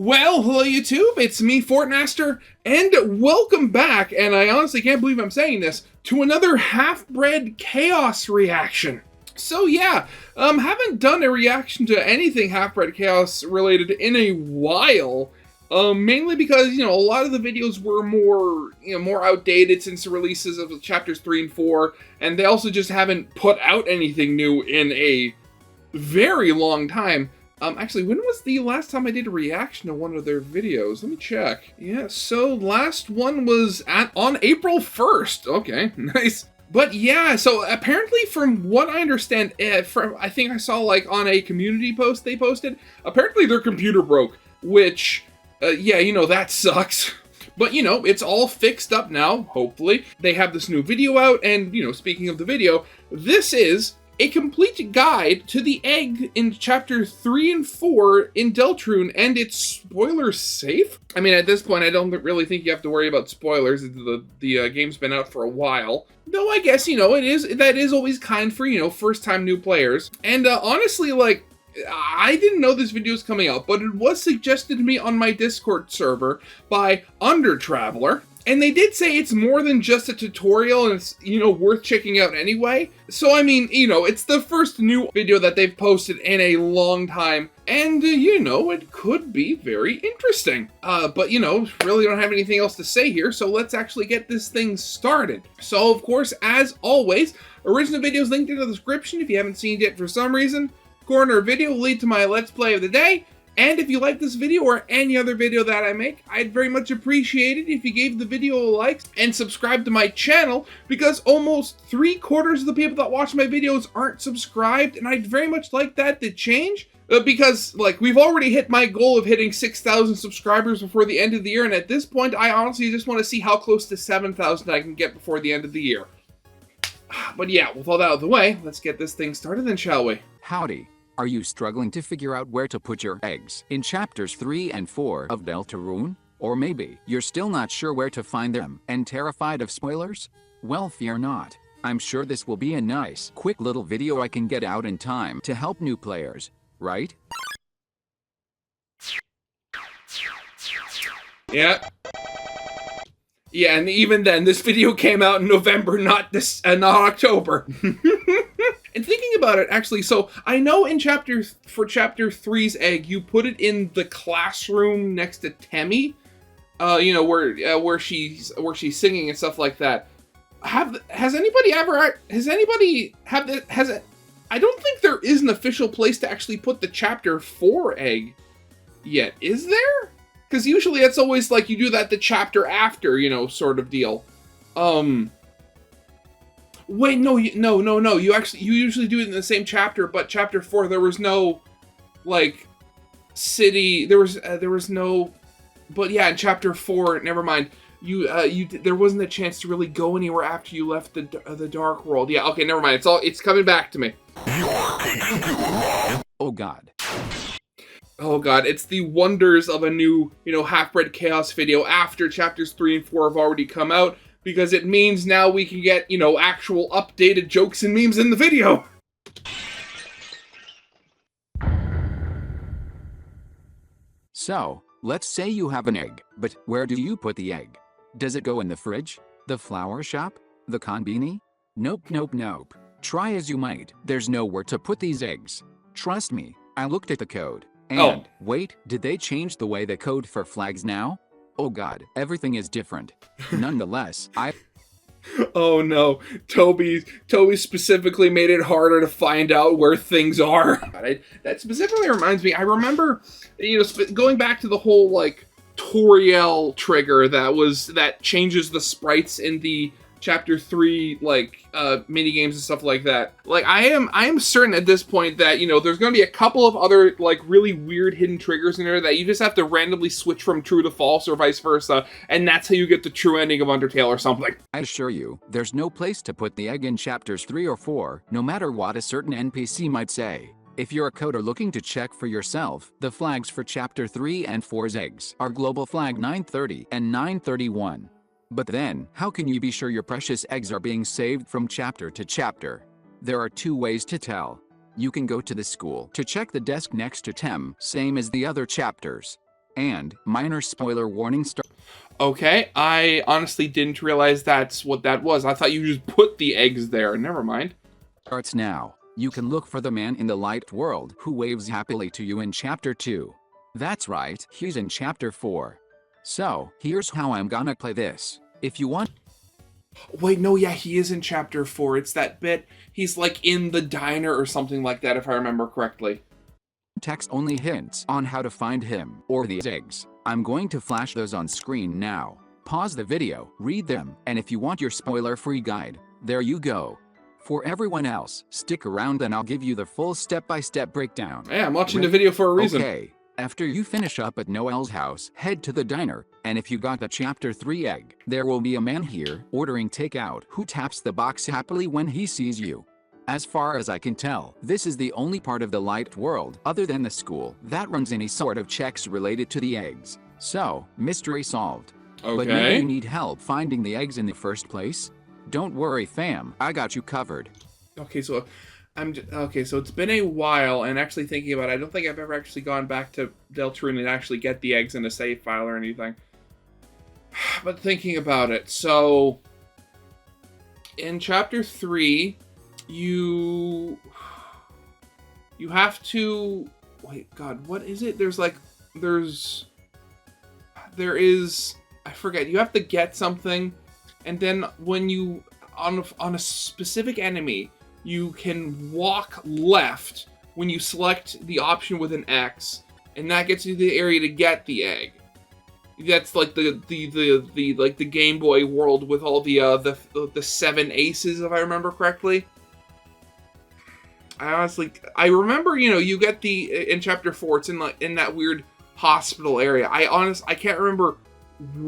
Well, hello YouTube, it's me, Fortmaster, and welcome back, and I honestly can't believe I'm saying this, to another Half-Bred Chaos reaction. So yeah, haven't done a reaction to anything Half-Bred Chaos related in a while, mainly because, a lot of the videos were more outdated since the releases of chapters 3 and 4, and they also just haven't put out anything new in a very long time. Actually, when was the last time I did a reaction to one of their videos? Let me check. Yeah, so last one was on April 1st. Okay, nice. But yeah, so apparently from what I understand, I think I saw like on a community post they posted, apparently their computer broke, which, yeah, that sucks. But, it's all fixed up now, hopefully. They have this new video out, and, speaking of the video, this is a complete guide to the egg in chapter 3 and 4 in Deltarune, and it's spoiler safe? I mean, at this point, I don't really think you have to worry about spoilers. The game's been out for a while. Though I guess, that is always kind for, first-time new players. And honestly, like, I didn't know this video was coming out, but it was suggested to me on my Discord server by underTraveler. And they did say it's more than just a tutorial and it's, worth checking out anyway. So, I mean, it's the first new video that they've posted in a long time. And, it could be very interesting. But, really don't have anything else to say here. So let's actually get this thing started. So, of course, as always, original videos linked in the description if you haven't seen it yet for some reason. Corner video will lead to my Let's Play of the day. And if you like this video or any other video that I make, I'd very much appreciate it if you gave the video a like and subscribe to my channel, because almost 3/4 of the people that watch my videos aren't subscribed, and I'd very much like that to change. Because, like, we've already hit my goal of hitting 6,000 subscribers before the end of the year, and at this point, I honestly just want to see how close to 7,000 I can get before the end of the year. But yeah, with all that out of the way, let's get this thing started then, shall we? Howdy. Are you struggling to figure out where to put your eggs in chapters 3 and 4 of Deltarune? Or maybe you're still not sure where to find them and terrified of spoilers? Well, fear not. I'm sure this will be a nice, quick little video I can get out in time to help new players, right? Yeah. Yeah, and even then, this video came out in November, not October. And thinking about it, actually, so I know in chapter 3's egg, you put it in the classroom next to Temmie, where she's singing and stuff like that. I don't think there is an official place to actually put the chapter 4 egg yet, is there? Because usually it's always like you do that the chapter after, sort of deal. Wait, no. You usually do it in the same chapter, but chapter 4 there was no, like, city. There was no. But yeah, in chapter 4, never mind. There wasn't a chance to really go anywhere after you left the Dark World. Yeah, okay, never mind. It's coming back to me. Oh God. Oh God, it's the wonders of a new, Half-Bred Chaos video after chapters 3 and 4 have already come out. Because it means now we can get, actual updated jokes and memes in the video. So, let's say you have an egg, but where do you put the egg? Does it go in the fridge? The flower shop? The konbini? Nope. Try as you might, there's nowhere to put these eggs. Trust me, I looked at the code. And, wait, did they change the way the code for flags now? Oh God, everything is different. Nonetheless, Oh no, Toby specifically made it harder to find out where things are. That specifically reminds me, I remember, going back to the whole, like, Toriel trigger that changes the sprites in the chapter 3, like, mini games and stuff like that. Like, I am certain at this point that, there's gonna be a couple of other, like, really weird hidden triggers in there that you just have to randomly switch from true to false or vice versa, and that's how you get the true ending of Undertale or something. I assure you, there's no place to put the egg in chapters 3 or 4, no matter what a certain NPC might say. If you're a coder looking to check for yourself, the flags for chapter 3 and 4's eggs are global flag 930 and 931. But then, how can you be sure your precious eggs are being saved from chapter to chapter? There are 2 ways to tell. You can go to the school to check the desk next to Tem, same as the other chapters. And, minor spoiler warning Okay, I honestly didn't realize that's what that was. I thought you just put the eggs there. Never mind. starts now. You can look for the man in the light world who waves happily to you in Chapter 2. That's right, he's in Chapter 4. So, here's how I'm gonna play this. If you want... Wait, no, yeah, he is in Chapter 4. It's that bit. He's like in the diner or something like that, if I remember correctly. Text only hints on how to find him or the eggs. I'm going to flash those on screen now. Pause the video, read them, and if you want your spoiler-free guide, there you go. For everyone else, stick around and I'll give you the full step-by-step breakdown. Yeah, I'm watching the video for a reason. Okay, after you finish up at Noel's house, head to the diner, and if you got the Chapter 3 egg, there will be a man here ordering takeout who taps the box happily when he sees you. As far as I can tell, this is the only part of the light world, other than the school, that runs any sort of checks related to the eggs. So, mystery solved. Okay. But maybe you need help finding the eggs in the first place? Don't worry, fam, I got you covered. Okay, so so it's been a while, and actually thinking about it, I don't think I've ever actually gone back to Deltarune and actually get the eggs in a save file or anything. But thinking about it, so in Chapter 3, you have to wait. God, what is it? There is I forget. You have to get something. And then when you, on a specific enemy, you can walk left when you select the option with an X, and that gets you to the area to get the egg. That's like the Game Boy world with all the 7 aces, if I remember correctly. I remember, you get in Chapter 4, it's in that weird hospital area. I can't remember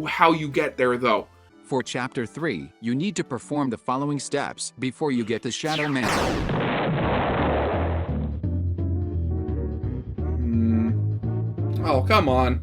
how you get there though. For Chapter 3, you need to perform the following steps before you get to Shadow Man. Oh, come on.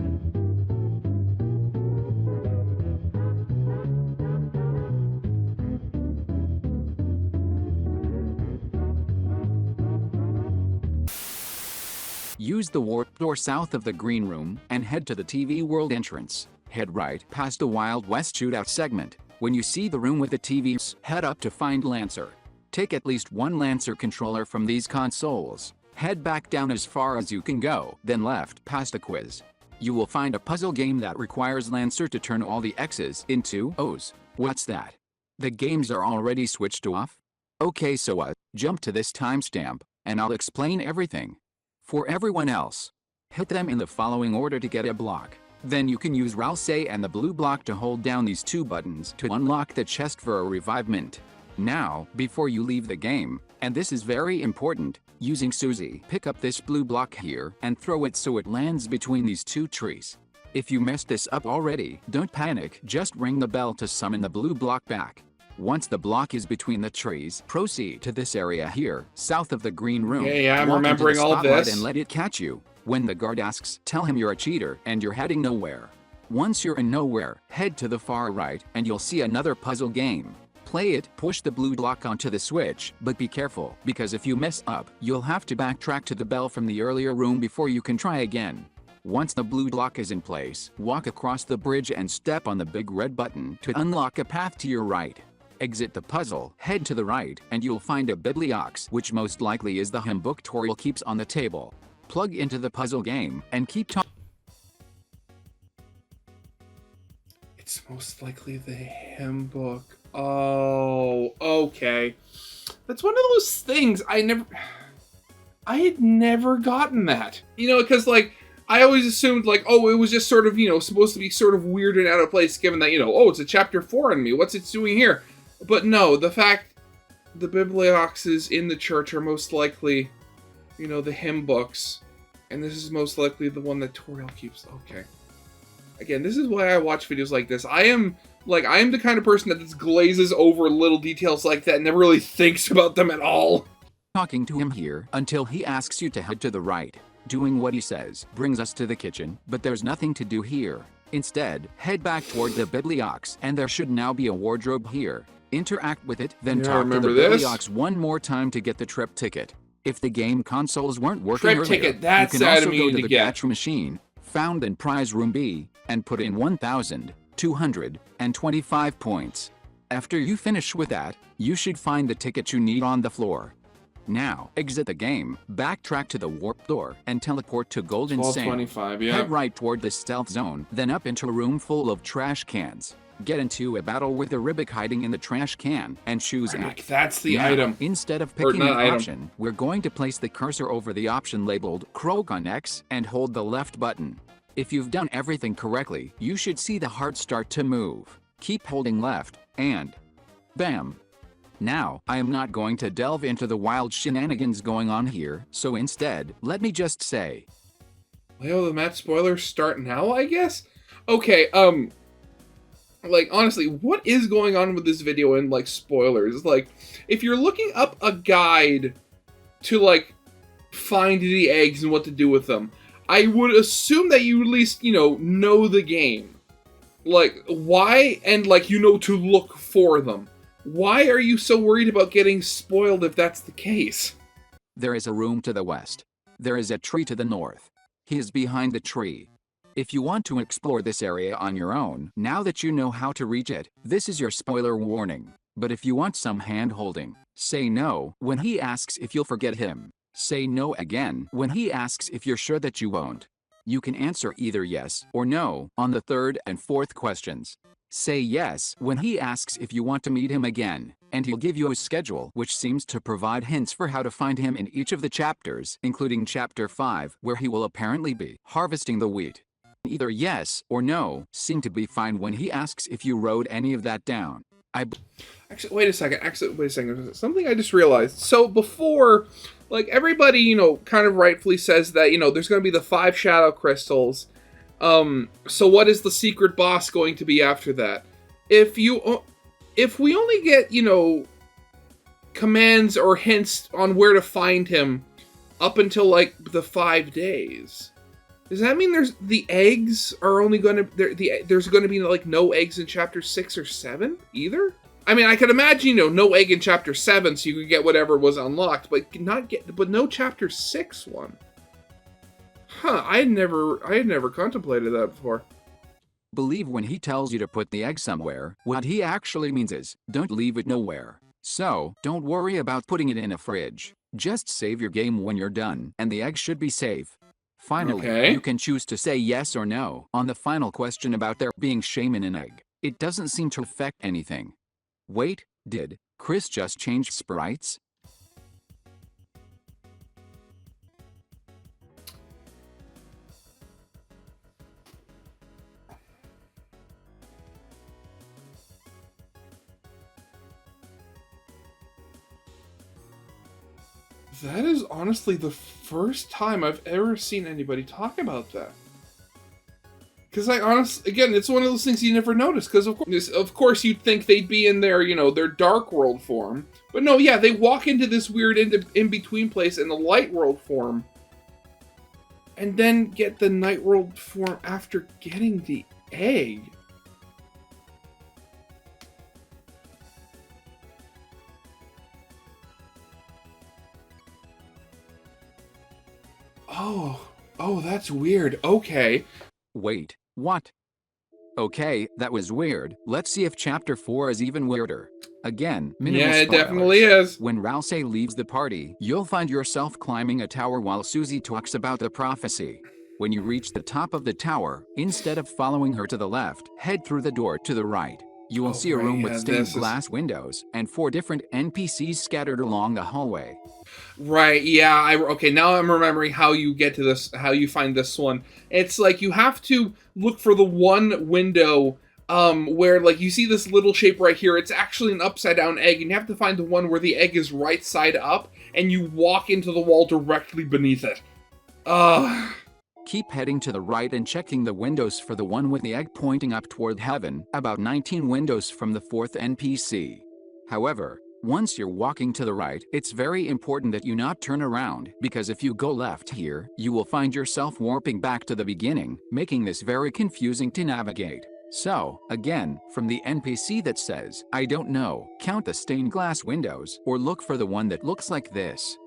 Use the warp door south of the green room and head to the TV world entrance. Head right past the Wild West shootout segment. When you see the room with the TVs, head up to find Lancer. Take at least one Lancer controller from these consoles. Head back down as far as you can go, then left past a quiz. You will find a puzzle game that requires Lancer to turn all the X's into O's. What's that? The games are already switched off? Okay, so jump to this timestamp, and I'll explain everything. For everyone else, hit them in the following order to get a block. Then you can use Ralse and the blue block to hold down these 2 buttons to unlock the chest for a revivement. Now, before you leave the game, and this is very important, using Susie, pick up this blue block here and throw it so it lands between these 2 trees. If you messed this up already, don't panic, just ring the bell to summon the blue block back. Once the block is between the trees, proceed to this area here, south of the green room. Yeah, I'm Walk into remembering the all spotlight this. and let it catch you. When the guard asks, tell him you're a cheater and you're heading nowhere. Once you're in nowhere, head to the far right and you'll see another puzzle game. Play it, push the blue block onto the switch, but be careful, because if you mess up, you'll have to backtrack to the bell from the earlier room before you can try again. Once the blue block is in place, walk across the bridge and step on the big red button to unlock a path to your right. Exit the puzzle, head to the right, and you'll find a bibliox, which most likely is the hymn book Toriel keeps on the table. Plug into the puzzle game, and keep talking. It's most likely the hymn book. Oh, okay. That's one of those things I had never gotten that. Because, I always assumed, it was just sort of, supposed to be sort of weird and out of place, given that, it's a Chapter 4 in me. What's it doing here? But no, the fact the biblioxes in the church are most likely, the hymn books. And this is most likely the one that Toriel keeps. Okay. Again, this is why I watch videos like this. I am the kind of person that just glazes over little details like that and never really thinks about them at all. Talking to him here until he asks you to head to the right. Doing what he says brings us to the kitchen, but there's nothing to do here. Instead, head back toward the bibliox, and there should now be a wardrobe here. Interact with it, then talk to the bibliox one more time to get the trip ticket. If the game consoles weren't working Trip earlier, ticket, that's you can also out of go to me the to get. Gacha machine, found in prize room B, and put in 1,225 points. After you finish with that, you should find the ticket you need on the floor. Now, exit the game, backtrack to the warp door, and teleport to Golden Sand. 1225, yeah. Head right toward the stealth zone, then up into a room full of trash cans. Get into a battle with the Ribic hiding in the trash can, and choose Ribic, it. that's the now, item. Instead of picking an item. option, we're going to place the cursor over the option labeled Croak on X and hold the left button. If you've done everything correctly, you should see the heart start to move. Keep holding left, and bam! Now, I am not going to delve into the wild shenanigans going on here, so instead, let me just say... Well, the map spoilers start now, I guess? Okay, like, honestly, what is going on with this video and, like, spoilers? Like, if you're looking up a guide to, like, find the eggs and what to do with them, I would assume that you at least, know the game. Like, why? And, like, to look for them. Why are you so worried about getting spoiled if that's the case? There is a room to the west. There is a tree to the north. He is behind the tree. If you want to explore this area on your own, now that you know how to reach it, this is your spoiler warning. But if you want some hand-holding, say no when he asks if you'll forget him. Say no again when he asks if you're sure that you won't. You can answer either yes or no on the third and fourth questions. Say yes when he asks if you want to meet him again, and he'll give you a schedule which seems to provide hints for how to find him in each of the chapters, including Chapter 5, where he will apparently be harvesting the wheat. Either yes or no seem to be fine when he asks if you wrote any of that down. Actually, wait a second. Something I just realized. So before, like, everybody, kind of rightfully says that, there's going to be the 5 shadow crystals. So what is the secret boss going to be after that? If we only get, commands or hints on where to find him up until, like, the 5 days, does that mean the eggs are only going to, there's going to be, like, no eggs in chapter 6 or 7 either? I mean, I could imagine, no egg in chapter 7 so you could get whatever was unlocked, but no chapter 6 one. Huh, I had never contemplated that before. Believe when he tells you to put the egg somewhere, what he actually means is, don't leave it nowhere. So, don't worry about putting it in a fridge. Just save your game when you're done, and the egg should be safe. Finally, you can choose to say yes or no on the final question about there being shame in an egg. It doesn't seem to affect anything. Wait, did Chris just change sprites? That is honestly the first time I've ever seen anybody talk about that. Because again, it's one of those things you never notice, because of course you'd think they'd be in their, their Dark World form. But no, yeah, they walk into this weird in-between place in the Light World form, and then get the Night World form after getting the egg. Oh, that's weird. Okay. Wait, what? Okay, that was weird. Let's see if Chapter 4 is even weirder. Again, minimal spoilers. It definitely is. When Rousey leaves the party, you'll find yourself climbing a tower while Susie talks about the prophecy. When you reach the top of the tower, instead of following her to the left, head through the door to the right. You will see a room with stained glass windows and 4 different NPCs scattered along the hallway. Right, yeah, okay, now I'm remembering how you get to this, how you find this one. It's like you have to look for the one window where, like, you see this little shape right here. It's actually an upside-down egg, and you have to find the one where the egg is right side up, and you walk into the wall directly beneath it. Keep heading to the right and checking the windows for the one with the egg pointing up toward heaven, about 19 windows from the 4th NPC. However, once you're walking to the right, it's very important that you not turn around, because if you go left here, you will find yourself warping back to the beginning, making this very confusing to navigate. So, again, from the NPC that says, I don't know, count the stained glass windows, or look for the one that looks like this.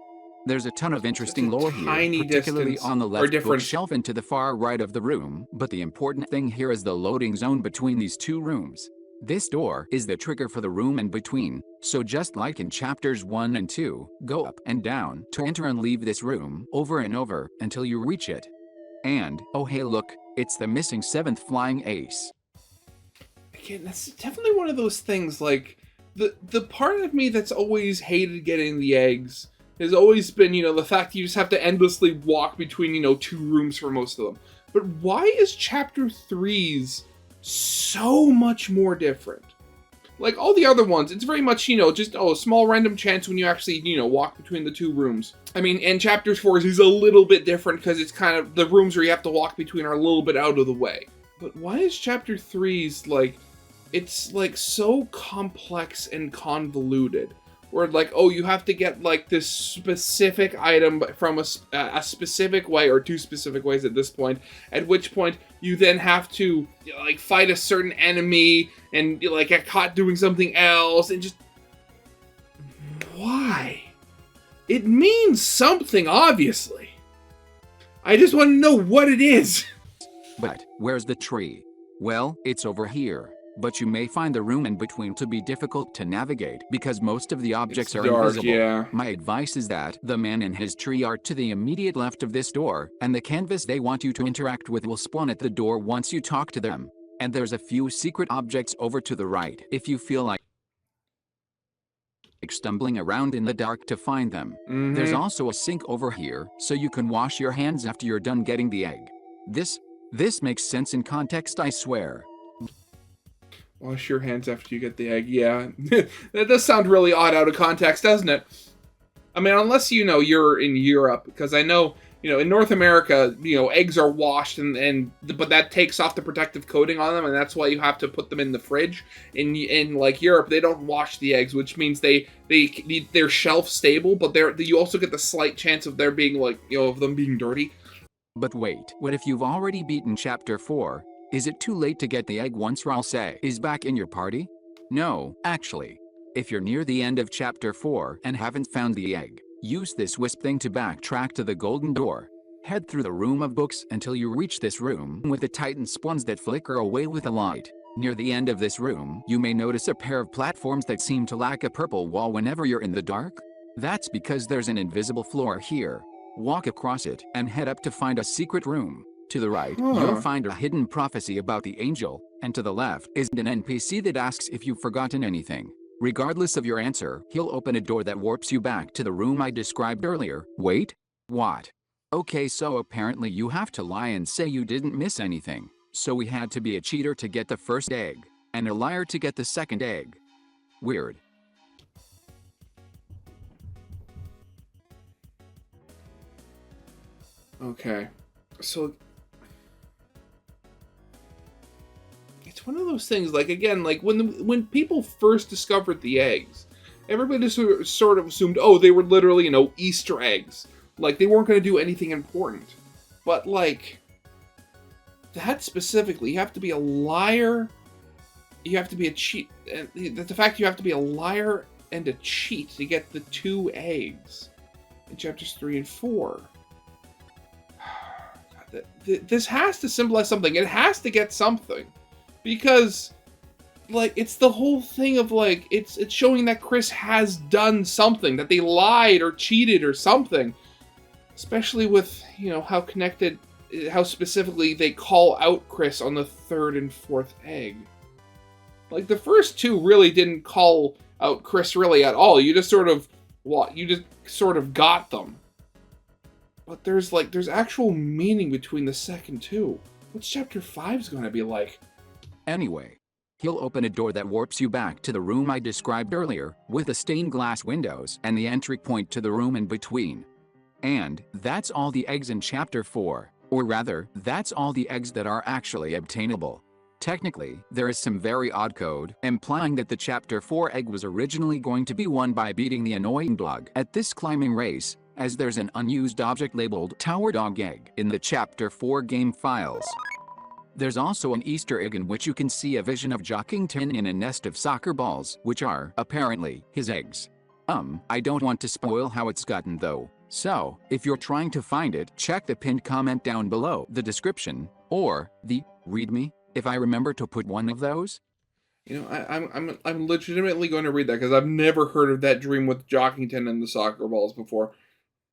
There's a ton of interesting lore here, tiny particularly distance on the or left difference. bookshelf and to the far right of the room, but the important thing here is the loading zone between these two rooms. This door is the trigger for the room in between, so just like in chapters 1 and 2, go up and down to enter and leave this room over and over until you reach it. And, oh hey look, it's the missing 7th flying ace. Again, that's definitely one of those things, like, the part of me that's always hated getting the eggs has always been, the fact that you just have to endlessly walk between, 2 rooms for most of them. But why is chapter 3's so much more different? Like all the other ones, it's very much, just, a small random chance when you actually, walk between the 2 rooms. I mean, and chapter 4's is a little bit different because it's kind of, the rooms where you have to walk between are a little bit out of the way. But why is chapter 3's, like, it's, like, so complex and convoluted? Where, like, oh, you have to get, like, this specific item from a specific way, or 2 specific ways at this point, at which point you then have to, like, fight a certain enemy, and, like, get caught doing something else, and just... Why? It means something, obviously. I just want to know what it is. But, where's the tree? Well, it's over here. But you may find the room in between to be difficult to navigate because most of the objects are dark, invisible. yeah. My advice is that the man and his tree are to the immediate left of this door, and the canvas they want you to interact with will spawn at the door once you talk to them. And there's a few secret objects over to the right if you feel like stumbling around in the dark to find them. There's also a sink over here, so you can wash your hands after you're done getting the egg. This makes sense in context, I swear. Wash your hands after you get the egg. Yeah, that does sound really odd out of context, doesn't it? I mean, unless, you're in Europe, because I know, in North America, eggs are washed, but that takes off the protective coating on them, and that's why you have to put them in the fridge. In like Europe, they don't wash the eggs, which means they're shelf stable, but you also get the slight chance of there being, like, of them being dirty. But wait, what if you've already beaten chapter 4? Is it too late to get the egg once Ralsei is back in your party? No, actually. If you're near the end of chapter 4 and haven't found the egg, use this wisp thing to backtrack to the golden door. Head through the room of books until you reach this room with the titan spawns that flicker away with a light. Near the end of this room, you may notice a pair of platforms that seem to lack a purple wall whenever you're in the dark. That's because there's an invisible floor here. Walk across it and head up to find a secret room. To the right, you'll find a hidden prophecy about the angel, and to the left is an NPC that asks if you've forgotten anything. Regardless of your answer, he'll open a door that warps you back to the room I described earlier. Wait? What? Okay, so apparently you have to lie and say you didn't miss anything. So we had to be a cheater to get the first egg, and a liar to get the second egg. Weird. Okay. So... it's one of those things, like, again, like, when people first discovered the eggs, everybody just sort of assumed, oh, they were literally, Easter eggs. Like, they weren't going to do anything important. But, like, that specifically, you have to be a liar, you have to be a cheat, and the fact you have to be a liar and a cheat to get the 2 eggs in chapters 3 and 4. God, this has to symbolize something. It has to get something. Because, like, it's the whole thing of, like, it's showing that Chris has done something, that they lied or cheated or something. Especially with, how specifically they call out Chris on the 3rd and 4th egg. Like, the first 2 really didn't call out Chris really at all. You just sort of got them. But there's actual meaning between the second 2. What's chapter 5's gonna be like? Anyway, he'll open a door that warps you back to the room I described earlier, with the stained glass windows and the entry point to the room in between. And that's all the eggs in chapter 4, or rather, that's all the eggs that are actually obtainable. Technically, there is some very odd code, implying that the chapter 4 egg was originally going to be won by beating the annoying dog at this climbing race, as there's an unused object labeled Tower Dog Egg in the chapter 4 game files. There's also an Easter egg in which you can see a vision of Joking Tin in a nest of soccer balls, which are, apparently, his eggs. I don't want to spoil how it's gotten though. So, if you're trying to find it, check the pinned comment down below the description, or the readme, if I remember to put one of those. You know, I'm legitimately going to read that because I've never heard of that dream with Jockington and the soccer balls before.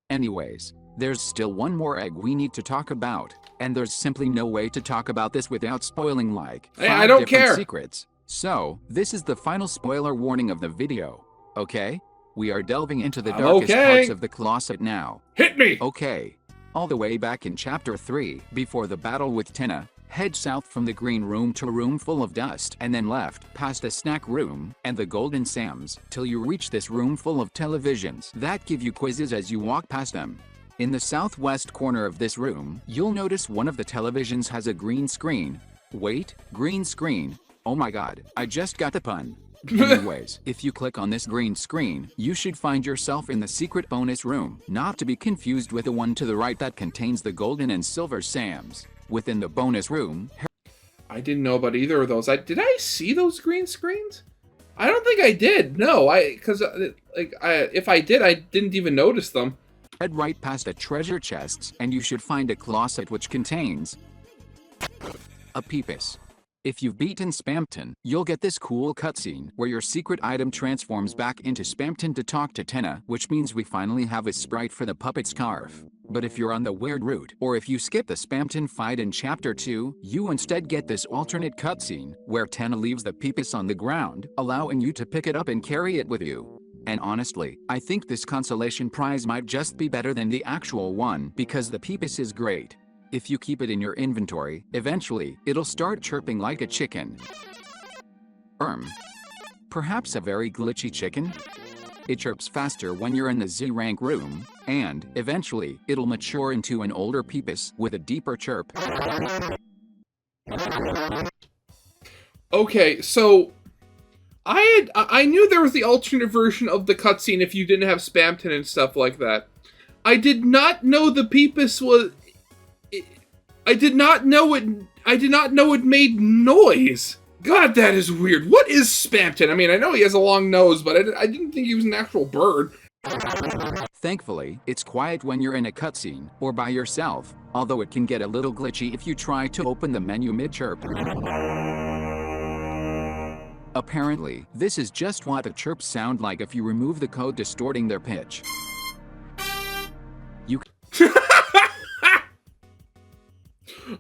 Anyways, there's still one more egg we need to talk about, and there's simply no way to talk about this without spoiling like Hey, 5 I don't different care. secrets. So, this is the final spoiler warning of the video, okay? We are delving into the darkest parts of the closet now. Hit me! Okay. All the way back in chapter 3, before the battle with Tina, head south from the green room to a room full of dust, and then left past the snack room and the golden Sams till you reach this room full of televisions that give you quizzes as you walk past them. In the southwest corner of this room, you'll notice one of the televisions has a green screen. Wait, green screen? Oh my god, I just got the pun. Anyways, if you click on this green screen, you should find yourself in the secret bonus room, not to be confused with the one to the right that contains the golden and silver Sams. Within the bonus room, I didn't know about either of those. Did I see those green screens? I don't think I did. No, if I did, I didn't even notice them. head right past the treasure chests, and you should find a closet which contains a peepus. If you've beaten Spampton, you'll get this cool cutscene where your secret item transforms back into Spampton to talk to Tina, which means we finally have a sprite for the puppet scarf. But if you're on the weird route, or if you skip the Spampton fight in Chapter 2, you instead get this alternate cutscene where Tina leaves the peepus on the ground, allowing you to pick it up and carry it with you. And honestly, I think this consolation prize might just be better than the actual one because the peepus is great. If you keep it in your inventory, eventually, it'll start chirping like a chicken. Perhaps a very glitchy chicken? It chirps faster when you're in the Z-rank room, and, eventually, it'll mature into an older peepus with a deeper chirp. Okay, so I knew there was the alternate version of the cutscene if you didn't have Spampton and stuff like that. I did not know the peepus was... I did not know it made noise. God, that is weird. What is Spampton? I mean, I know he has a long nose, but I didn't think he was an actual bird. Thankfully, it's quiet when you're in a cutscene, or by yourself, although it can get a little glitchy if you try to open the menu mid-chirp. Apparently, this is just what the chirps sound like if you remove the code distorting their pitch.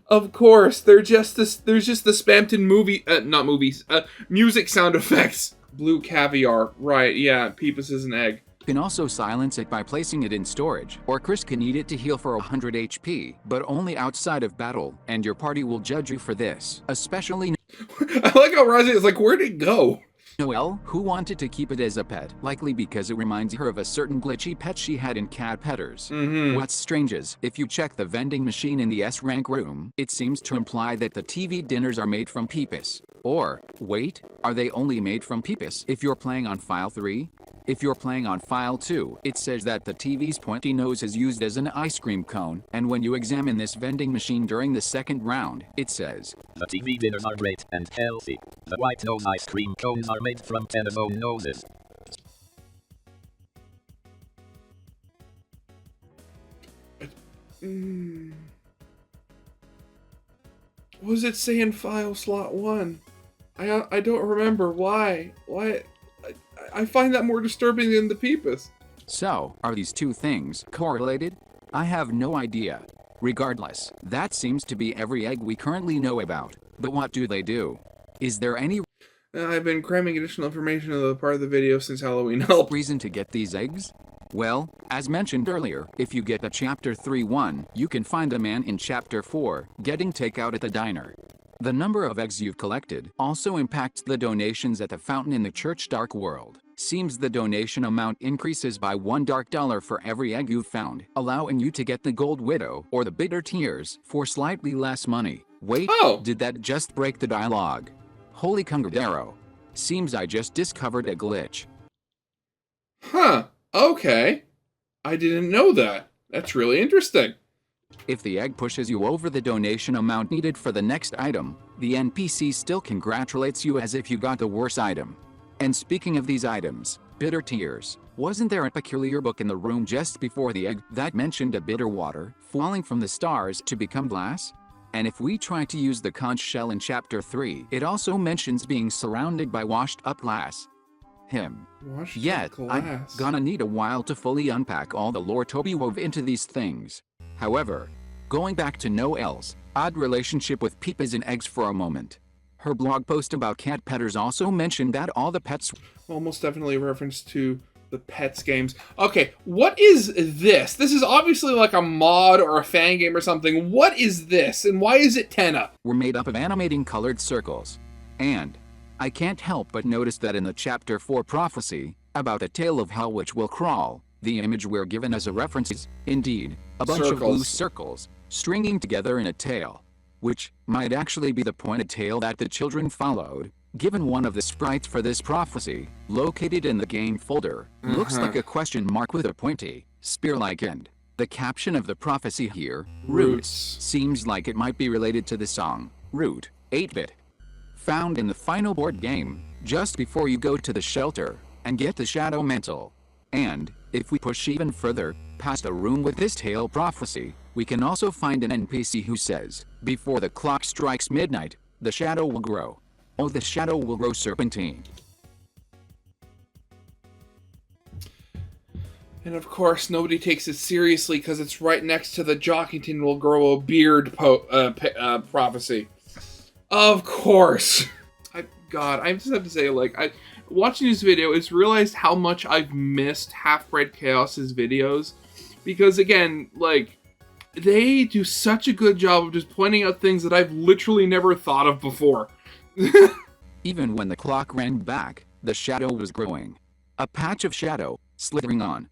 Of course, there's just the Spampton music sound effects. Blue caviar, right, yeah, Peepus is an egg. You can also silence it by placing it in storage, or Chris can eat it to heal for 100 HP, but only outside of battle, and your party will judge you for this, especially I like how Rosie is like, where'd it go? Noelle, who wanted to keep it as a pet, likely because it reminds her of a certain glitchy pet she had in Cat Petters. What's strange is, if you check the vending machine in the S-rank room, it seems to imply that the TV dinners are made from Peepus. Or, wait, are they only made from Peepus if you're playing on File 3? If you're playing on File 2, it says that the TV's pointy nose is used as an ice cream cone, and when you examine this vending machine during the second round, it says, "The TV dinners are great and healthy. The white nose ice cream cones are made from telephone noses." What does it say in file slot 1? I don't remember. Why? I find that more disturbing than the Peepus. So, are these two things correlated? I have no idea. Regardless, that seems to be every egg we currently know about. But what do they do? Is there any I've been cramming additional information into the part of the video since Halloween help. reason to get these eggs? Well, as mentioned earlier, if you get a Chapter 3-1, you can find a man in Chapter 4 getting takeout at the diner. The number of eggs you've collected also impacts the donations at the fountain in the church dark world. Seems the donation amount increases by $1 dark dollar for every egg you've found, allowing you to get the Gold Widow or the Bitter Tears for slightly less money. Wait, did that just break the dialogue? Holy Congredero. Seems I just discovered a glitch. Huh, okay. I didn't know that. That's really interesting. If the egg pushes you over the donation amount needed for the next item, the NPC still congratulates you as if you got the worse item. And speaking of these items, Bitter tears. Wasn't there a peculiar book in the room just before the egg that mentioned a bitter water falling from the stars to become glass? And if we try to use the conch shell in chapter 3, it also mentions being surrounded by washed up glass. Yet, I'm gonna need a while to fully unpack all the lore Toby wove into these things. However, going back to Noelle's odd relationship with peepas and eggs for a moment. Her blog post about cat petters also mentioned that all the pets... Almost definitely a reference to the Pets games. Okay, what is this? This is obviously like a mod or a fan game or something. What is this, and why is it Tenna? Were made up of animating colored circles. And I can't help but notice that in the chapter 4 prophecy, about a tale of hell which will crawl, the image we're given as a reference is, indeed, a bunch of blue circles, stringing together in a tail. Which might actually be the pointed tail that the children followed, given one of the sprites for this prophecy, located in the game folder, looks like a question mark with a pointy, spear-like end. The caption of the prophecy here, Roots, seems like it might be related to the song, Root, 8-bit. Found in the final board game, just before you go to the shelter, and get the shadow mantle. And, if we push even further, past a room with this tale prophecy, we can also find an NPC who says, before the clock strikes midnight, the shadow will grow. Oh, the shadow will grow serpentine. And of course, nobody takes it seriously because it's right next to the Jockington will grow a beard prophecy. Of course. God, I just have to say, like, watching this video, it's realized how much I've missed Half-Bred Chaos's videos. Because, again, like, they do such a good job of just pointing out things that I've literally never thought of before. Even when the clock ran back, the shadow was growing. A patch of shadow, slithering on,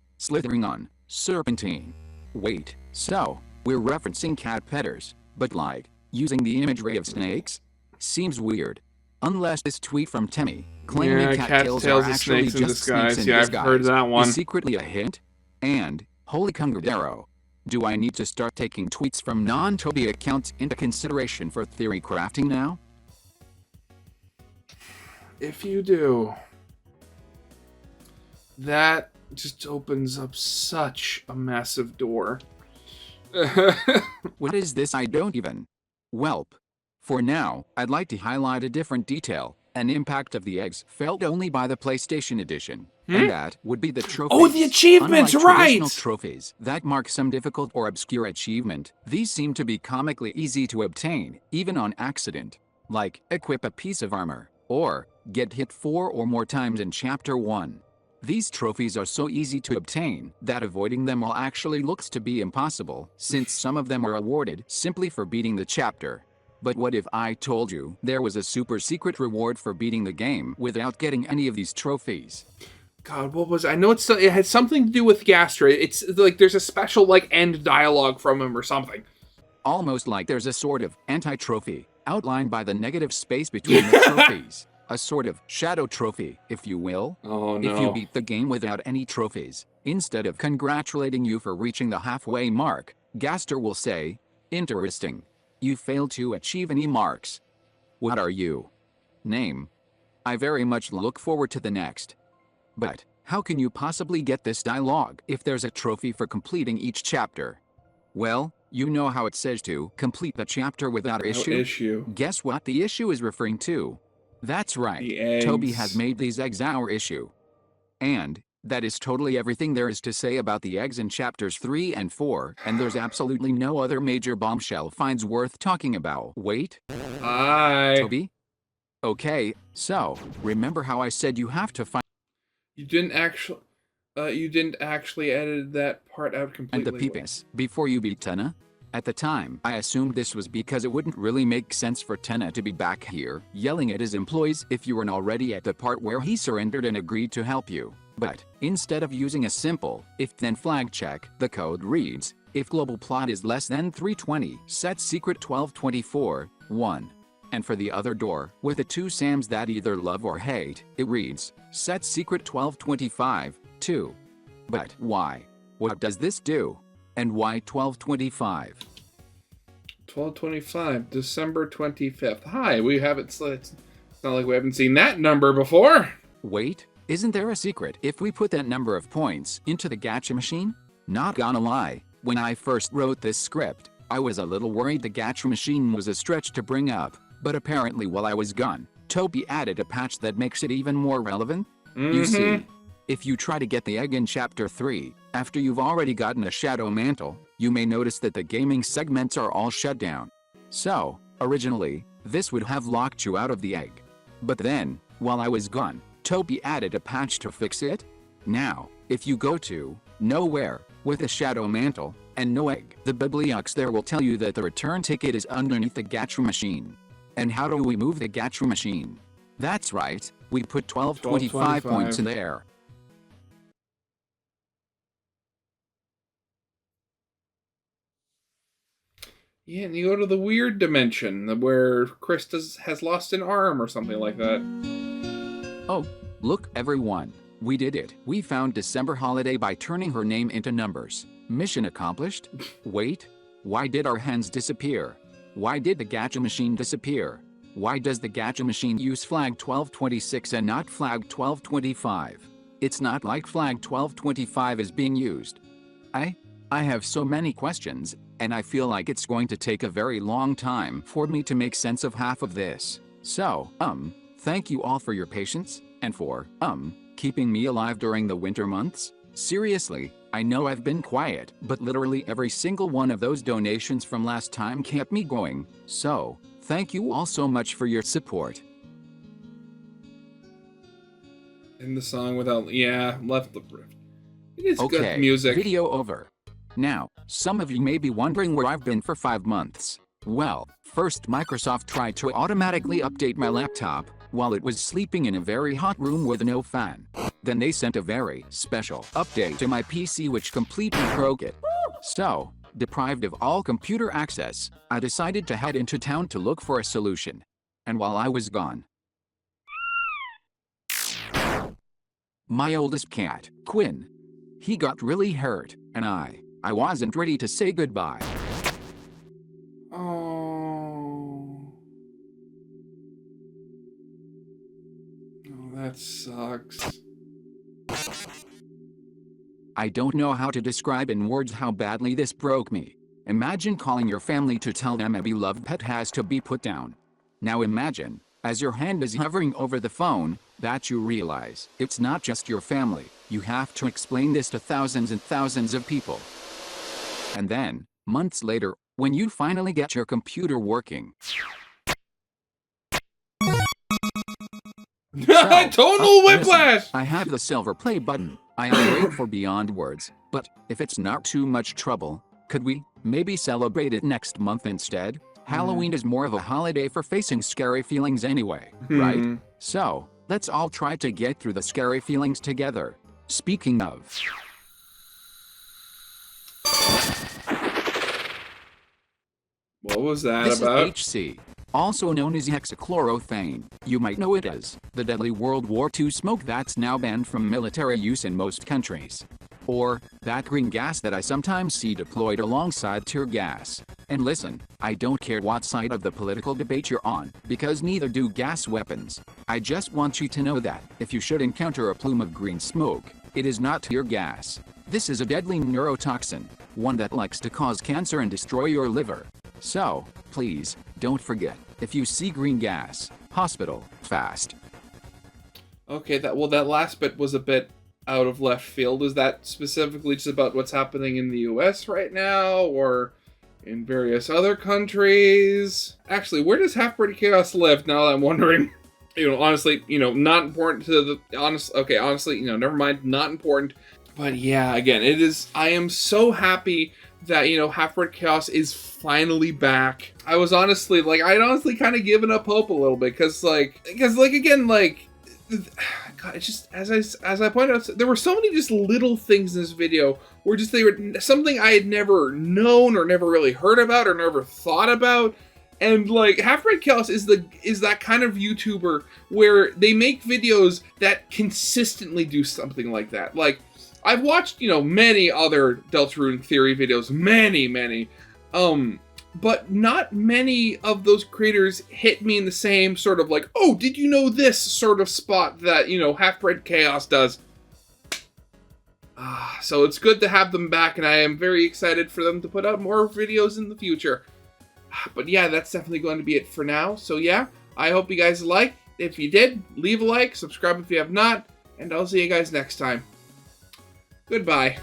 serpentine. Wait, so, we're referencing cat petters, but like, using the imagery of snakes? Seems weird. Unless this tweet from Temmie, claiming cattails are actually just snakes in disguise, I've heard that one. Is secretly a hint? And, holy congredero. Do I need to start taking tweets from non-Toby accounts into consideration for theory crafting now? If you do, that just opens up such a massive door. What is this? I don't even... Welp. For now, I'd like to highlight a different detail, an impact of the eggs felt only by the PlayStation Edition. And that would be the trophies. Oh, the achievements, Unlike right! traditional trophies that mark some difficult or obscure achievement, these seem to be comically easy to obtain, even on accident. Like, equip a piece of armor, or get hit 4 or more times in Chapter 1. These trophies are so easy to obtain that avoiding them all actually looks to be impossible, since some of them are awarded simply for beating the chapter. But what if I told you there was a super secret reward for beating the game without getting any of these trophies? God, what was it? I know it had something to do with Gastra. It's like there's a special like end dialogue from him or something. Almost like there's a sort of anti-trophy outlined by the negative space between the trophies. A sort of shadow trophy, if you will. Oh no. If you beat the game without any trophies, instead of congratulating you for reaching the halfway mark, Gaster will say, interesting. You failed to achieve any marks. What are you? Name. I very much look forward to the next. But, how can you possibly get this dialogue if there's a trophy for completing each chapter? Well, you know how it says to complete the chapter without issue? Guess what the issue is referring to? That's right, Toby has made these eggs our issue. And, that is totally everything there is to say about the eggs in chapters 3 and 4, and there's absolutely no other major bombshell finds worth talking about. Wait? Hi. Toby? Okay, so, remember how I said you have to find... You didn't actually edit that part out completely. And the peepus, before you beat Tenna? At the time, I assumed this was because it wouldn't really make sense for Tenna to be back here, yelling at his employees if you weren't already at the part where he surrendered and agreed to help you. But, instead of using a simple if-then flag check, the code reads, if global plot is less than 320, set secret 1224, 1. And for the other door, with the two Sams that either love or hate, it reads, set secret 1225, 2. But why? What does this do? And why 1225? 1225, December 25th. Hi, we haven't... It's not like we haven't seen that number before. Wait, Isn't there a secret if we put that number of points into the gacha machine? Not gonna lie, when I first wrote this script, I was a little worried the gacha machine was a stretch to bring up, but apparently while I was gone, Toby added a patch that makes it even more relevant. You see, if you try to get the egg in Chapter 3, after you've already gotten a shadow mantle, you may notice that the gaming segments are all shut down. So, originally, this would have locked you out of the egg. But then, while I was gone, Toby added a patch to fix it. Now, if you go to nowhere with a shadow mantle and no egg, the bibliox there will tell you that the return ticket is underneath the gacha machine. And how do we move the gacha machine? That's right, we put 1225 points in there. Yeah, and you go to the weird dimension where Chris has lost an arm or something like that. Oh, look everyone, we did it. We found December Holiday by turning her name into numbers. Mission accomplished? Wait, why did our hens disappear? Why did the gacha machine disappear? Why does the gacha machine use flag 1226 and not flag 1225? It's not like flag 1225 is being used. I have so many questions, and I feel like it's going to take a very long time for me to make sense of half of this. So, thank you all for your patience, and for, keeping me alive during the winter months. Seriously, I know I've been quiet, but literally every single one of those donations from last time kept me going, so, thank you all so much for your support. And the song without, left the rift. It is Okay, good music. Video over. Now, some of you may be wondering where I've been for 5 months. Well, first Microsoft tried to automatically update my laptop while it was sleeping in a very hot room with no fan. Then they sent a very special update to my PC which completely broke it. So, deprived of all computer access, I decided to head into town to look for a solution. And while I was gone, my oldest cat, Quinn, he got really hurt, and I wasn't ready to say goodbye. Oh, that sucks. I don't know how to describe in words how badly this broke me. Imagine calling your family to tell them a beloved pet has to be put down. Now imagine, as your hand is hovering over the phone, that you realize it's not just your family. You have to explain this to thousands and thousands of people. And then, months later, when you finally get your computer working. Tonal whiplash! Listen, I have the silver play button. I am great for beyond words, but if it's not too much trouble, could we maybe celebrate it next month instead? Halloween is more of a holiday for facing scary feelings anyway, right? So, let's all try to get through the scary feelings together. Speaking of... What was that this about? Is HC, also known as hexachlorothane. You might know it as the deadly World War II smoke that's now banned from military use in most countries. Or that green gas that I sometimes see deployed alongside tear gas. And listen, I don't care what side of the political debate you're on, because neither do gas weapons. I just want you to know that, if you should encounter a plume of green smoke, it is not tear gas. This is a deadly neurotoxin, one that likes to cause cancer and destroy your liver. So, please, don't forget, if you see green gas, hospital, fast. Okay, that last bit was a bit out of left field. Is that specifically just about what's happening in the US right now, or in various other countries? Actually, where does Half-Bred Chaos live, now that I'm wondering? Honestly, not important to the... honestly, never mind, not important. But yeah, again, I am so happy that, Half-Bred Chaos is finally back. I'd honestly kind of given up hope a little bit, because again, God, it's just, as I pointed out, there were so many just little things in this video where they were something I had never known or never really heard about or never thought about. And Half-Bred Chaos is that kind of YouTuber where they make videos that consistently do something like that. I've watched, many other Deltarune theory videos, many. but not many of those creators hit me in the same sort of like, oh, did you know this sort of spot that, Half-Bred Chaos does. So it's good to have them back, and I am very excited for them to put out more videos in the future. But yeah, that's definitely going to be it for now. So yeah, I hope you guys liked. If you did, leave a like, subscribe if you have not, and I'll see you guys next time. Goodbye.